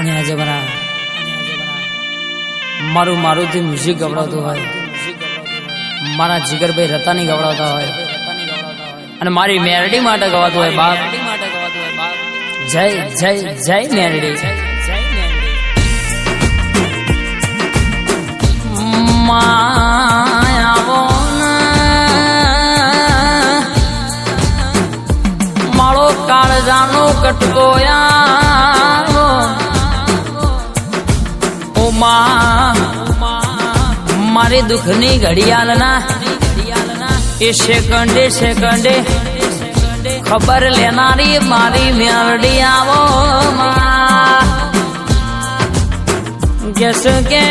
અને આજે બના મારું મારુંથી મ્યુઝિક ગવડાવતું હોય, મારા જીગરભાઈ રતાની ગવડાવતા હોય અને મારી મેરડી માટે ગવાતું હોય. બાપ જય જય જય મેરડી. માયાવો માળો કાળજાનો કટકો મારી દુઃખની ઘડિયાળના એ સેકન્ડે સેકન્ડે ખબર લેનારી મારી મેરડી આવો. કેસ કે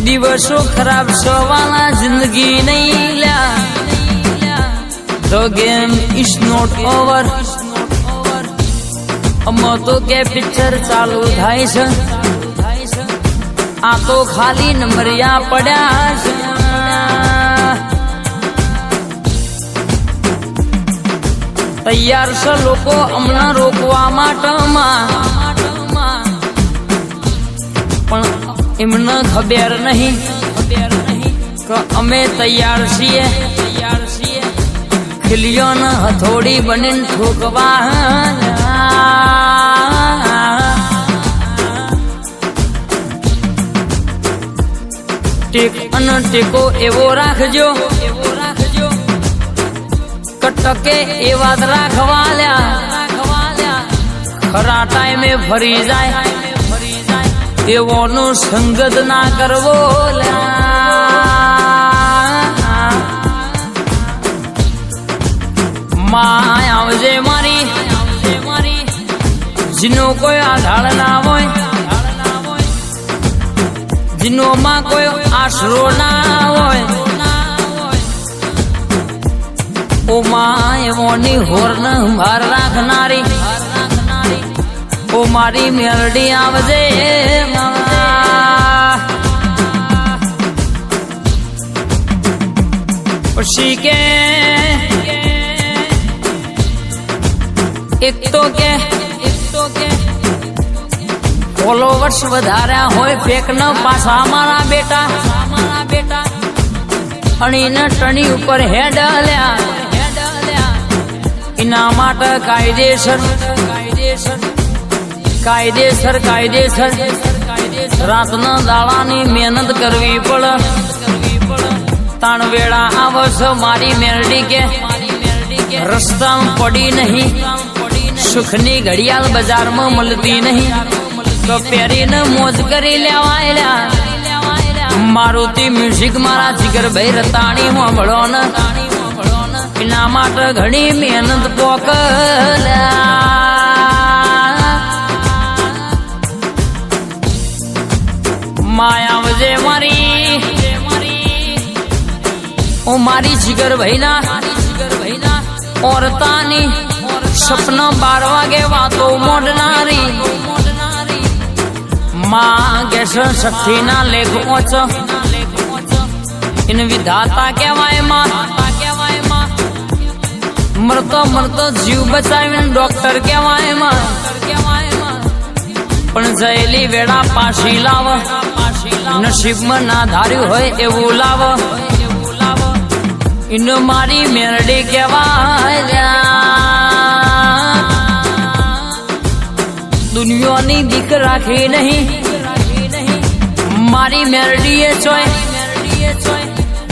દિવસો ખરાબ સવાના જિંદગી નહીં લ્યા. The game is not over. અમો તો કે પિક્ચર ચાલુ થાય છે, આ તો ખાલી નંબરિયા પડ્યા છે. તૈયાર છે લોકો અમને રોકવા માટે, પણ એમને ખબર નહીં કે અમે તૈયાર છીએ. ખીલીઓને હથોડી બનીને ઠોકવા. ટેક અને ટેકો એવો રાખજો, કટકે એવા જ રાખવાલ્યા. ખરા ટાઈમે ફરી જાય એવોનો સંગત ના કરવો. માય આવજે મારી, જીનો કોઈ આધાર ના હોય, જીનો માં કોઈ આશરો ના હોય. ઓ માય એવોની હોર્ન ભાર રાખનારી, ઓ મારી મેરડી આવજે. પછી કે એક તો કે ફોલોવર્સ વધાર્યા હોય ફેક ન પાછા મારા બેટા, અણીને ટણી ઉપર હેડ લ્યા. એના માટે કાયદેસર કાયદેસર કાયદેસર રાતના દાડાની મહેનત કરવી પડે. તાણ વેળા આવશ મારી મેરડી કે રસ્તામાં પડી નહીં, સુખની ઘડિયાળ બજારમાં મળતી નહીં, તો પહેરીને મોજ કરી લેવાયેલા. મારુતિ મ્યુઝિક મારા જીગરભાઈ રતાણી સાંભળો ને, એના માટે ઘણી મહેનત પોકલ્યા. માયાવજે મારી, ઓ મારી જીગરભાઈ ના ઓરતાની સપના 12 વાગે વાતો મોડનારી. માં ગેસ શક્તિ ના લેખ ઓછ એને વિધાતા કહેવાય. માં મરતો મરતો જીવ બચાવીને ડોક્ટર કહેવાય. માં પણ જયેલી વેળા પાછી લાવ, નસીબમાં ના ધાર્યું હોય એવું લાવ. ઇનો મારી મેરડી કહેવાય. દુનિયાની દીક રાખી નહીં મારી મેરડીએ ચોય.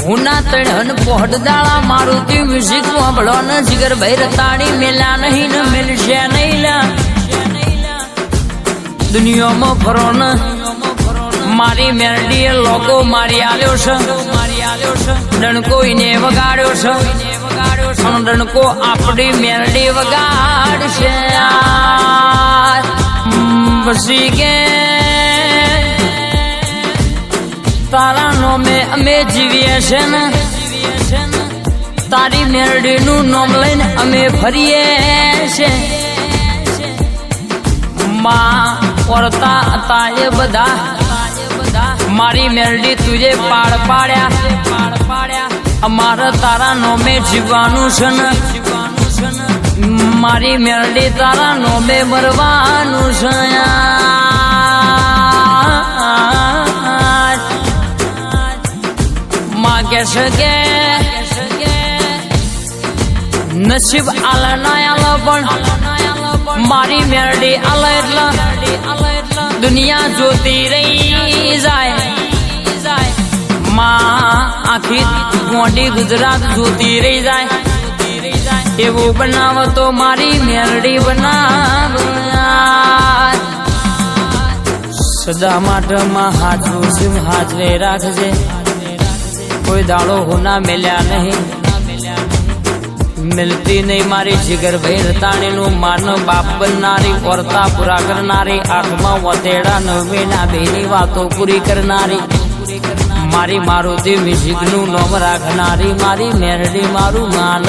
હું ના તણ પોહડ દાળા મારુતિ મ્યુઝિક સાંભળો ને જીગરભાઈ રતાણી મેલા નહીં ને મેલશે નહીં લા. દુનિયામાં ફરો ને મારી મેરડીએ લોકો મારી આલ્યો છે, ડણકો એને વગાડ્યો છે, અને ડણકો આપણી મેરડી વગાડશે. પછી કે તારા નોમે અમે જીવીએ છે ને, તારી મેરડી નું નામ લઈને અમે ફરીએ છે. માં ઓરતા હતા એ બધા મારી મેરડી તુજે પાડ પાડ્યા. અમારે તારા નોમે જીવવાનું છે ને, મારી મેરડી તારા નોમે મરવાનું છે માં કહેશે કે નસીબ આલે ના આલે પણ મારી મેરડી આલે એટલે દુનિયા જોતી રહી જાય માં આખી મોટી ગુજરાત જોતી રહી જાય એવું બનાવો તો મારી મેરડી બનાવ સદા માટે માં હાજરું સિંહ હાજરે રાખજે કોઈ દાડો હોના મેલ્યા નહીં મિલતી નહીં મારી જીગરભાઈ રતાણી નું માન બાપ બનનારી વર્તા પૂરા કરનારી આંખમાં વતેડા નવીના બેની વાતો પૂરી કરનારી મારી મારુતિ મ્યુઝિક નું નામ રાખનારી મારી મેરડી મારું માન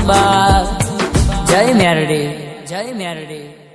બા જય મેરડી જય મેરડી.